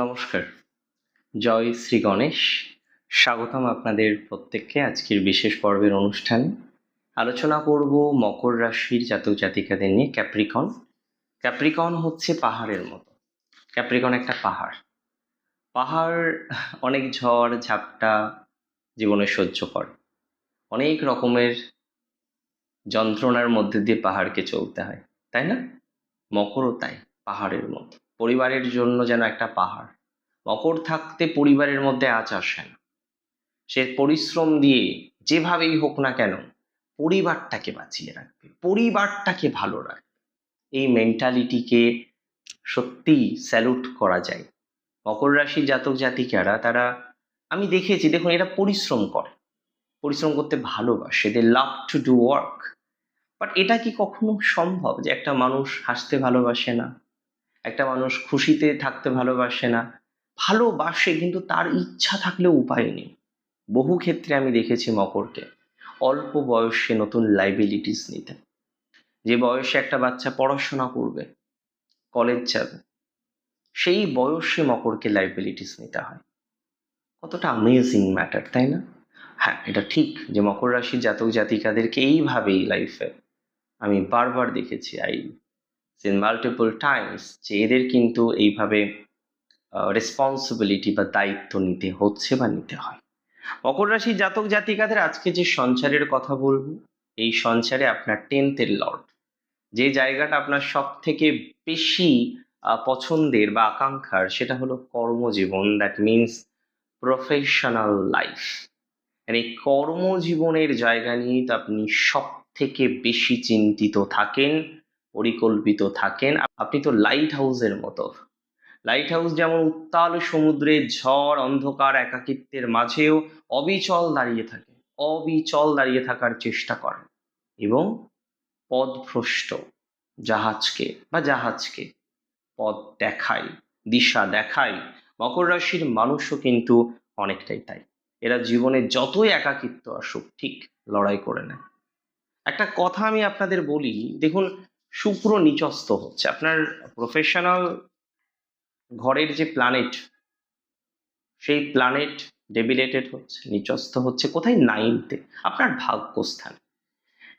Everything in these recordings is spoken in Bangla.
নমস্কার, জয় শ্রী গণেশ। স্বাগতম আপনাদের প্রত্যেককে আজকের বিশেষ পর্বের অনুষ্ঠানে। আলোচনা করব মকর রাশির জাতক জাতিকাদের নিয়ে। ক্যাপ্রিকন হচ্ছে পাহাড়ের মতো। ক্যাপ্রিকন একটা পাহাড়। অনেক ঝড় ঝাপটা জীবনে সহ্য করে, অনেক রকমের যন্ত্রণার মধ্যে দিয়ে পাহাড়কে চলতে হয়, তাই না? মকরও তাই, পাহাড়ের মতো। পরিবারের জন্য যেন একটা পাহাড়। মকর থাকতে পরিবারের মধ্যে আঁচ আসে না। সে পরিশ্রম দিয়ে যেভাবেই হোক না কেন পরিবারটাকে বাঁচিয়ে রাখবে, পরিবারটাকে ভালো রাখবে। এই মেন্টালিটিকে সত্যিই স্যালুট করা যায়। মকর রাশির জাতক জাতিকারা, তারা আমি দেখেছি, দেখুন, এরা পরিশ্রম করে, পরিশ্রম করতে ভালোবাসে, they love to do work. But এটা কি কখনো সম্ভব যে একটা মানুষ হাসতে ভালোবাসে না, একটা মানুষ খুশিতে থাকতে ভালোবাসে না? ভালোবাসে, কিন্তু তার ইচ্ছা থাকলেও উপায় নেই। বহু ক্ষেত্রে আমি দেখেছি মকরকে অল্প বয়সে নতুন লাইবিলিটিস নিতে। যে বয়সে একটা বাচ্চা পড়াশোনা করবে, কলেজ যাবে, সেই বয়সে মকরকে লাইবিলিটিস নিতে হয়। কতটা অ্যামেজিং ম্যাটার, তাই না? হ্যাঁ, এটা ঠিক যে মকর রাশির জাতক জাতিকাদেরকে এইভাবেই লাইফে আমি বারবার দেখেছি, আই সিন মাল্টিপল টাইমস, যে এদের কিন্তু এইভাবে রেসপন্সিবিলিটি বা দায়িত্ব নিতে হচ্ছে বা নিতে হয়। মকর রাশির জাতক জাতিকাদের আজকে যে সঞ্চারের কথা বলবো, এই সঞ্চারে আপনার 10th লর্ড, যে জায়গাটা আপনার সব থেকে বেশি পছন্দের বা আকাঙ্ক্ষার, সেটা হলো কর্মজীবন। That means professional life. এই কর্মজীবনের জায়গা নিয়ে তো আপনি সব থেকে বেশি চিন্তিত থাকেন, পরিকল্পিত থাকেন। আপনি তো লাইট হাউসের মতো। লাইট হাউস যেমন উত্তাল সমুদ্রের ঝড় অন্ধকার একাকিত্বের মাঝেও অবিচল দাঁড়িয়ে থাকে, অবিচল দাঁড়িয়ে থাকার চেষ্টা করে এবং পথভ্রষ্ট জাহাজকে পথ দেখায়, দিশা দেখায়। মকর রাশির মানুষও কিন্তু অনেকটাই তাই। এরা জীবনে যতই একাকিত্ব আসুক ঠিক লড়াই করে নেয়। একটা কথা আমি আপনাদের বলি, দেখুন, শুক্র নিচস্থ হচ্ছে আপনার প্রফেশনাল ঘরের যে প্ল্যানেট, সেই প্ল্যানেট ডেবিলেটেড হচ্ছে, নিচস্থ হচ্ছে কোথায়? 9th, আপনার ভাগ্যস্থান।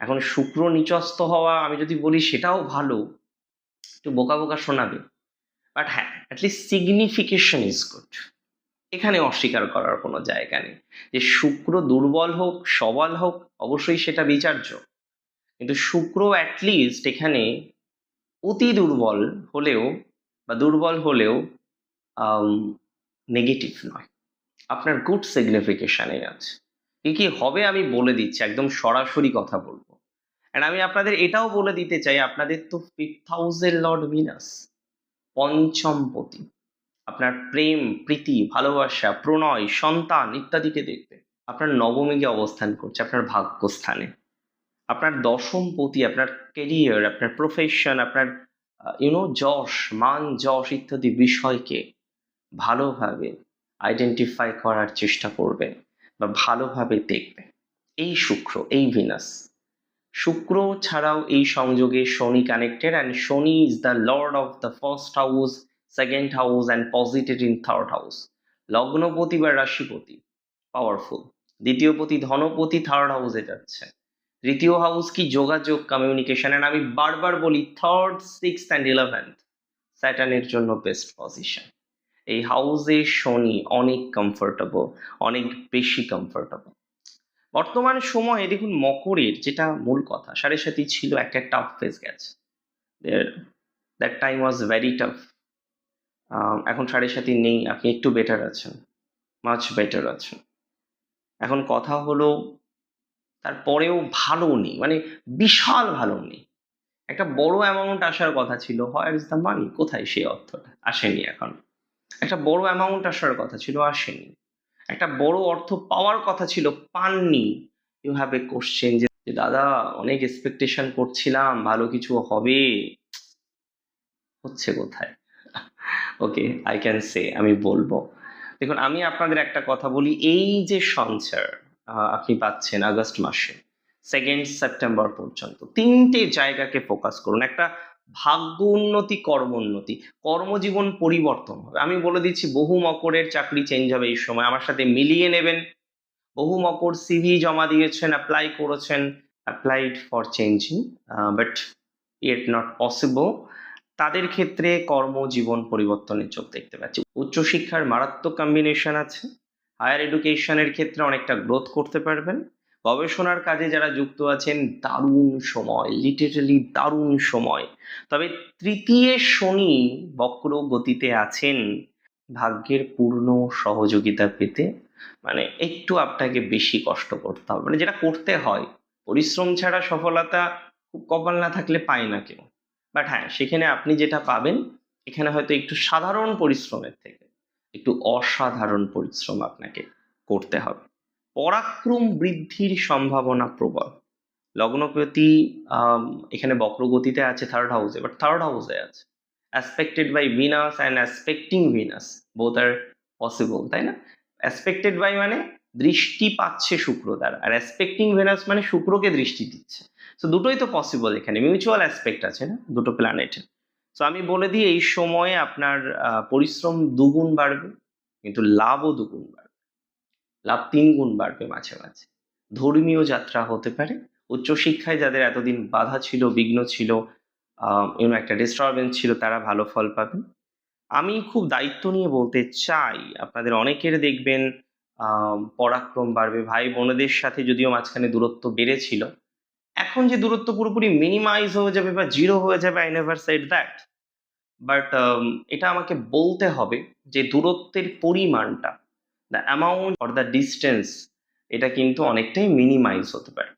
এখন শুক্র নিচস্থ হওয়া আমি যদি বলি সেটাও ভালো, একটু বোকা বোকা শোনাবে, বাট হ্যাঁ, অ্যাটলিস্ট সিগনিফিকেশন ইজ গুড। এখানে অস্বীকার করার কোনো জায়গা নেই যে শুক্র দুর্বল হোক সবল হোক, অবশ্যই সেটা বিচার্য, কিন্তু শুক্র অ্যাটলিস্ট এখানে অতি দুর্বল হলেও বা দুর্বল হলেও নেগেটিভ নয়, আপনার গুড সিগনিফিকেশনে আছে। কি কি হবে আমি বলে দিচ্ছি, একদম সরাসরি কথা বলবো। অ্যান্ড আমি আপনাদের এটাও বলে দিতে চাই, আপনাদের তো 5th লর্ড ভিনাস, পঞ্চমপতি, আপনার প্রেম প্রীতি ভালোবাসা প্রণয় সন্তান ইত্যাদিকে দেখবে। আপনার নবমে গিয়ে অবস্থান করছে, আপনার ভাগ্যস্থানে। আপনার দশমপতি আপনার কেরিয়ার, আপনার প্রফেশন, আপনার যশ মান যশ ইত্যাদি বিষয়কে ভালোভাবে আইডেন্টিফাই করার চেষ্টা করবে বা ভালোভাবে দেখবে। এই শুক্র, এই ভিনাস, শুক্র ছাড়াও এই সংযোগে Shani connected, and Shani is the lord of the first house, second house and posited in third house. লগ্নপতি বা রাশিপতি পাওয়ারফুল, দ্বিতীয়পতি ধনপতি থার্ড হাউসে যাচ্ছে। তৃতীয় হাউস কি? যোগাযোগ, কমিউনিকেশন। অ্যান্ড আমি বারবার বলি 3rd, 6th অ্যান্ড 11th স্যাটার্নের জন্য বেস্ট পজিশন। এই হাউসে শনি অনেক কমফোর্টেবল, অনেক বেশি কমফোর্টেবল। বর্তমান সময়ে দেখুন, মকরের যেটা মূল কথা, সাড়ে সাথী ছিল, একটা টাফ ফেজ গেছে, that time was very tough. এখন সাড়ে সাথী নেই, আপনি একটু বেটার আছেন, মাচ বেটার আছেন। এখন কথা হলো, তারপরেও ভালো নেই, মানে বিশাল ভালো নেই। একটা বড় অ্যামাউন্ট আসার কথা ছিল, হোয়ার ইজ দ্য মানি? কোথায় সেই অর্থটা? আসেনি এখন। একটা বড় অ্যামাউন্ট আসার কথা ছিল, আসেনি। একটা বড় অর্থ পাওয়ার কথা ছিল, পাননি। ইউ হ্যাভ এ কোশ্চেন যে দাদা অনেক এক্সপেকটেশন করছিলাম ভালো কিছু হবে, হচ্ছে কোথায়? ওকে, আই ক্যান সে, আমি বলবো। দেখুন, আমি আপনাদের একটা কথা বলি, এই যে সঞ্চার আপনি পাচ্ছেন আগস্ট মাসে 2nd সেপ্টেম্বর পর্যন্ত, 3টে জায়গাকে ফোকাস করুন। একটা ভাগ্য উন্নতি, কর্মোন্নতি, কর্মজীবন পরিবর্তন হবে। আমি বলে দিচ্ছি, বহু মকরের চাকরি চেঞ্জ হবে এই সময়, আমার সাথে মিলিয়ে নেবেন। বহু মকর সিভি জমা দিয়েছেন, অ্যাপ্লাই করেছেন, applied for changing, but it not possible. তাদের ক্ষেত্রে কর্মজীবন পরিবর্তনের চোখ দেখতে পাচ্ছি। উচ্চশিক্ষার মারাত্মক কম্বিনেশন আছে। হায়ার এডুকেশনের ক্ষেত্রে অনেকটা গ্রোথ করতে পারবেন। গবেষণার কাজে যারা যুক্ত আছেন, দারুণ সময়, লিটারেলি দারুণ সময়। তবে তৃতীয় শনি বক্র গতিতে আছেন, ভাগ্যের পূর্ণ সহযোগিতা পেতে মানে একটু আপনাকে বেশি কষ্ট করতে হবে, মানে যেটা করতে হয়। পরিশ্রম ছাড়া সফলতা খুব কপাল না থাকলে পায় না কেউ। বাট হ্যাঁ, সেখানে আপনি যেটা পাবেন, এখানে হয়তো একটু সাধারণ পরিশ্রমের থেকে একটু অসাধারণ পরিশ্রম আপনাকে করতে হবে। পরাক্রম বৃদ্ধির সম্ভাবনা প্রবল। লগ্নপতি এখানে বক্রগতিতে আছে থার্ড হাউসে, বাট থার্ড হাউসে আছে aspected by Venus and aspecting Venus, both are possible, তাই না? অ্যাসপেক্টেড বাই মানে দৃষ্টি পাচ্ছে শুক্র দ্বারা, আর অ্যাসপেক্টিং ভিনাস মানে শুক্রকে দৃষ্টি দিচ্ছে। তো দুটোই তো পসিবল, এখানে মিউচুয়াল অ্যাসপেক্ট আছে না দুটো প্ল্যানেটের। তো আমি বলে দিই, এই সময়ে আপনার পরিশ্রম দুগুণ বাড়বে, কিন্তু লাভও দুগুণ বাড়বে, লাভ 3 গুণ বাড়বে মাঝে মাঝে। ধর্মীয় যাত্রা হতে পারে। উচ্চশিক্ষায় যাদের এতদিন বাধা ছিল, বিঘ্ন ছিল, একটা ডিস্টারবেন্স ছিল, তারা ভালো ফল পাবেন। আমি খুব দায়িত্ব নিয়ে বলতে চাই, আপনাদের অনেকের দেখবেন পরাক্রম বাড়বে। ভাই বোনেদের সাথে যদিও মাঝখানে দূরত্ব বেড়েছিল, এখন যে দূরত্ব পুরোপুরি মিনিমাইজ হয়ে যাবে বা জিরো হয়ে যাবে, I never said that. But এটা আমাকে বলতে হবে যে দূরত্বের পরিমাণটা, the amount or the distance, এটা কিন্তু অনেকটাই মিনিমাইজ হতে পারে।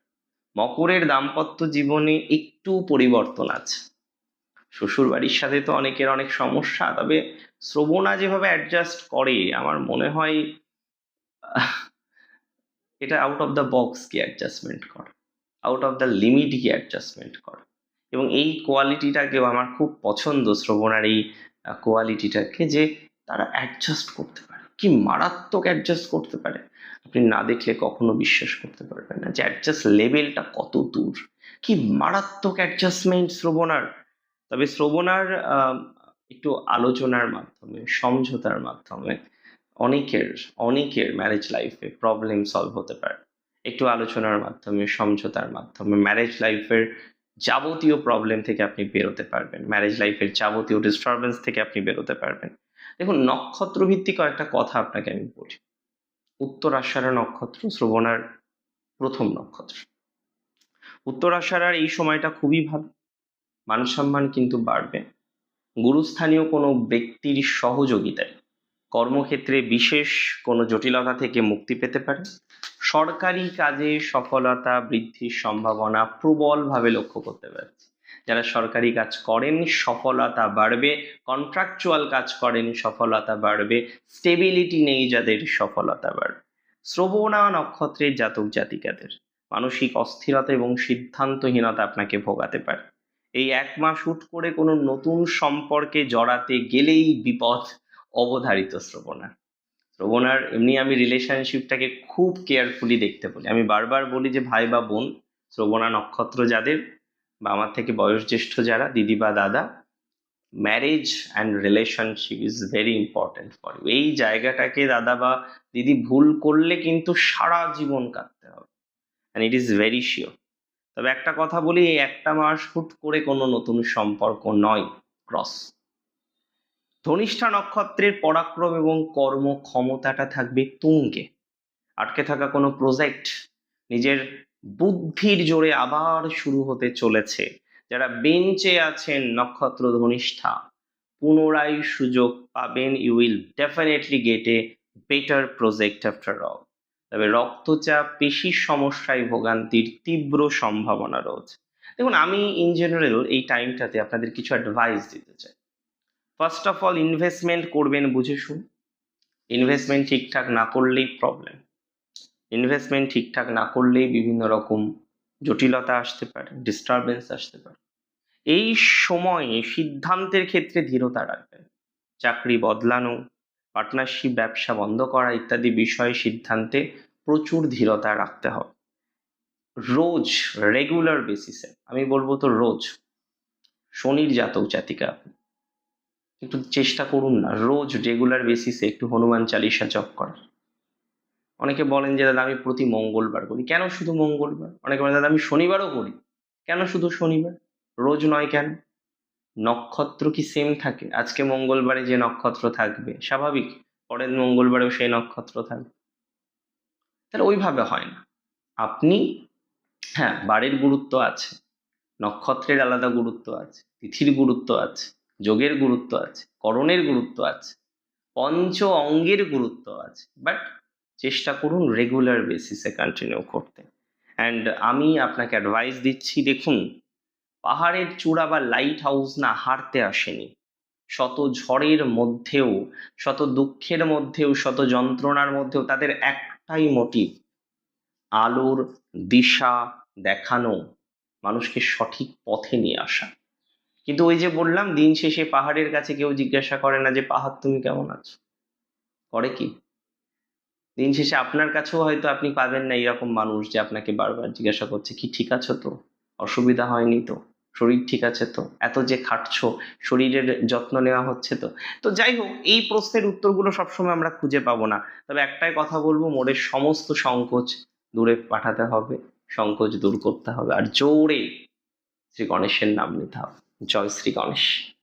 মকরের দাম্পত্য জীবনে একটু পরিবর্তন আছে। শ্বশুর বাড়ির সাথে তো অনেকের অনেক সমস্যা, তবে শ্রবণা যেভাবে অ্যাডজাস্ট করে, আমার মনে হয় এটা আউট অফ দ্য বক্স কি অ্যাডজাস্টমেন্ট করে, আউট অফ দ্য লিমিট কি অ্যাডজাস্টমেন্ট করে। এবং এই কোয়ালিটিটাকেও আমার খুব পছন্দ, শ্রবণার এই কোয়ালিটিটাকে, যে তারা অ্যাডজাস্ট করতে পারে। কি মারাত্মক অ্যাডজাস্ট করতে পারে, আপনি না দেখলে কখনো বিশ্বাস করতে পারবেন না যে অ্যাডজাস্ট লেভেলটা কত দূর। কি মারাত্মক অ্যাডজাস্টমেন্ট শ্রবণার। তবে শ্রবণার একটু আলোচনার মাধ্যমে, সমঝোতার মাধ্যমে অনেকের অনেকের ম্যারেজ লাইফে প্রবলেম সলভ হতে পারে। একটু আলোচনার মাধ্যমে, সমঝোতার মাধ্যমে ম্যারেজ লাইফের যাবতীয় প্রবলেম থেকে আপনি বেরোতে পারবেন, ম্যারেজ লাইফের যাবতীয় ডিস্টারবেন্স থেকে আপনি বেরোতে পারবেন। দেখুন, নক্ষত্র ভিত্তিক কয়েকটা কথা আপনাকে আমি বলি। উত্তরাষাঢ়া নক্ষত্র শ্রবণার প্রথম নক্ষত্র। উত্তরাষাঢ়ার এই সময়টা খুবই ভালো, মান সম্মান কিন্তু বাড়বে। গুরুস্থানীয় কোনো ব্যক্তির সহযোগিতায় কর্মক্ষেত্রে বিশেষ কোনো জটিলতা থেকে মুক্তি পেতে পারে। সরকারি কাজে সফলতা বৃদ্ধির সম্ভাবনা প্রবলভাবে লক্ষ্য করতে পারছি। যারা সরকারি কাজ করেন, সফলতা বাড়বে। কন্ট্রাকচুয়াল কাজ করেন, সফলতা বাড়বে। স্টেবিলিটি নেই যাদের, সফলতা বাড়বে। শ্রবণা নক্ষত্রের জাতক জাতিকাদের মানসিক অস্থিরতা এবং সিদ্ধান্তহীনতা আপনাকে ভোগাতে পারে। এই 1 মাস হুট করে কোনো নতুন সম্পর্কে জড়াতে গেলেই বিপদ অবধারিত শ্রবণা। শ্রবণার এমনি আমি রিলেশনশিপটাকে খুব কেয়ারফুলি দেখতে বলি। আমি বারবার বলি যে ভাই বা বোন, শ্রবণা নক্ষত্র যাদের, বা আমার থেকে বয়োজ্যেষ্ঠ যারা, দিদি বা দাদা, marriage and relationship is very important for you. এই জায়গাটাকে দাদা বা দিদি ভুল করলে কিন্তু সারা জীবন কাটতে হবে, and it is very sure. তবে একটা কথা বলি, এই 1 মাস হুট করে কোনো নতুন সম্পর্ক নয়, ক্রস। ধনিষ্ঠা নক্ষত্রের পরাক্রম এবং কর্মক্ষমতাটা থাকবে তুঙ্গে। আটকে থাকা কোনো প্রজেক্ট নিজের বুদ্ধির জোরে আবার শুরু হতে চলেছে। যারা বেঞ্চে আছেন নক্ষত্র ধনিষ্ঠা, পুনরায় সুযোগ পাবেন। You will definitely get a better project after all. তবে রক্তচাপ, পেশির সমস্যায় ভোগান্তির তীব্র সম্ভাবনা রয়েছে। দেখুন, আমি ইন জেনারেল এই টাইমটাতে আপনাদের কিছু অ্যাডভাইস দিতে চাই। ফার্স্ট অফ অল, ইনভেস্টমেন্ট করবেন বুঝে শুনে। ইনভেস্টমেন্ট ঠিকঠাক না করলেই প্রবলেম। ইনভেস্টমেন্ট ঠিকঠাক না করলেই বিভিন্ন রকম জটিলতা আসতে পারে, ডিস্টারবেন্স আসতে পারে। এই সময়ে সিদ্ধান্তের ক্ষেত্রে ধীরতা রাখবেন। চাকরি বদলানো, পার্টনারশিপ, ব্যবসা বন্ধ করা ইত্যাদি বিষয়ে সিদ্ধান্তে প্রচুর ধীরতা রাখতে হবে। রোজ, রেগুলার বেসিসে, আমি বলবো তো রোজ শনির জাতক জাতিকা আপনি একটু চেষ্টা করুন না রোজ রেগুলার বেসিসে একটু হনুমান চালিসা জপ করার। অনেকে বলেন যে দাদা আমি প্রতি মঙ্গলবার করি, কেন শুধু মঙ্গলবার? অনেকে বলেন দাদা আমি শনিবারও করি, কেন শুধু শনিবার? রোজ নয় কেন? নক্ষত্র কি সেম থাকে? আজকে মঙ্গলবারে যে নক্ষত্র থাকবে স্বাভাবিক পরের মঙ্গলবারেও সেই নক্ষত্র থাকবে, তাহলে ওইভাবে হয় না। আপনি, হ্যাঁ বারের গুরুত্ব আছে, নক্ষত্রের আলাদা গুরুত্ব আছে, তিথির গুরুত্ব আছে, যোগের গুরুত্ব আছে, করণের গুরুত্ব আছে, পঞ্চ অঙ্গের গুরুত্ব আছে, বাট চেষ্টা করুন রেগুলার বেসিসে কন্টিনিউ করতে। অ্যান্ড আমি আপনাকে অ্যাডভাইস দিচ্ছি, দেখুন পাহাড়ের চূড়া বা লাইট হাউস না হারতে আসেনি। শত ঝড়ের মধ্যেও, শত দুঃখের মধ্যেও, শত যন্ত্রণার মধ্যেও তাদের একটাই মোটিভ, আলোর দিশা দেখানো, মানুষকে সঠিক পথে নিয়ে আসা। কিন্তু ওই যে বললাম, দিন শেষে পাহাড়ের কাছে কেউ জিজ্ঞাসা করে না যে পাহাড় তুমি কেমন আছো, করে কি? দিন শেষে আপনার কাছেও হয়তো আপনি পাবেন না এরকম মানুষ যে আপনাকে বারবার জিজ্ঞাসা করছে কি ঠিক আছো তো, অসুবিধা হয়নি তো, শরীর ঠিক আছে তো, এত যে খাটছো শরীরের যত্ন নেওয়া হচ্ছে তো। তো যাই হোক, এই প্রশ্নের উত্তরগুলো সবসময় আমরা খুঁজে পাবো না, তবে একটাই কথা বলবো, মোড়ের সমস্ত সংকোচ দূরে পাঠাতে হবে, সংকোচ দূর করতে হবে, আর জোরে শ্রী গণেশের নাম নিতে হবে। জয় শ্রী গণেশ।